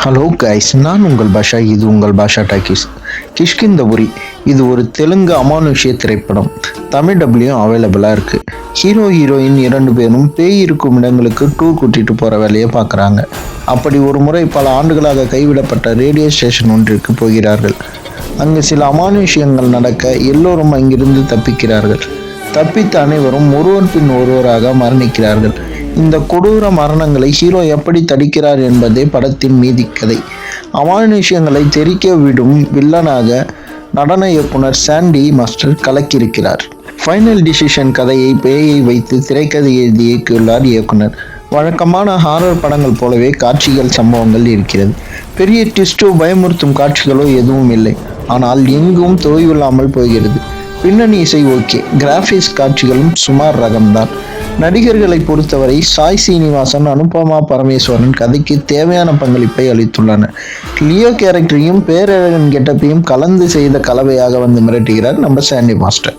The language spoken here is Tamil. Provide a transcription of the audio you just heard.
ஹலோ கைஸ், நான் உங்கள் பாஷா. இது உங்கள் பாஷா டாக்கீஸ். கிஷ்கிந்தபுரி இது ஒரு தெலுங்கு அமானுஷ்ய திரைப்படம். தமிழ் டபிள்யூயும் அவைலபிளாக இருக்குது. ஹீரோயின் 2 பேரும் பேய் இருக்கும் இடங்களுக்கு டூர் கூட்டிகிட்டு போகிற வேலையை பார்க்குறாங்க. அப்படி ஒரு முறை பல ஆண்டுகளாக கைவிடப்பட்ட ரேடியோ ஸ்டேஷன் ஒன்றிற்கு போகிறார்கள். அங்கு சில அமானுஷ்யங்கள் நடக்க எல்லோரும் அங்கிருந்து தப்பிக்கிறார்கள். தப்பித்த அனைவரும் ஒருவர் பின் ஒருவராக மரணிக்கிறார்கள். இந்த கொடூர மரணங்களை ஹீரோ எப்படி தடுக்கிறார் என்பதே படத்தின் மீதி கதை. அமானுஷ்யங்களை தெரிக்க விடும் வில்லனாக நடன இயக்குனர் சாண்டி மாஸ்டர் கலக்கியிருக்கிறார். ஃபைனல் டிசிஷன் கதையை பேயை வைத்து திரைக்கதை எழுதி இயக்கியுள்ளார் இயக்குனர். வழக்கமான ஹாரர் படங்கள் போலவே காட்சிகள் சம்பவங்கள் இருக்கிறது. பெரிய ட்விஸ்டோ பயமுறுத்தும் காட்சிகளோ எதுவும் இல்லை. ஆனால் எங்கும் தொய்வில்லாமல் போகிறது. பின்னணி இசை ஓகே, கிராபிக்ஸ் காட்சிகளும் சுமார் ரகம்தான். நடிகர்களை பொறுத்தவரை சாய் சீனிவாசன், அனுபமா பரமேஸ்வரன் கதைக்கு தேவையான பங்களிப்பை அளித்துள்ளனர். லியோ கேரக்டரையும் பேரழகன் கெட்டப்பையும் கலந்து செய்த கலவையாக வந்து மிரட்டுகிறார் நம்ம சாண்டி மாஸ்டர்.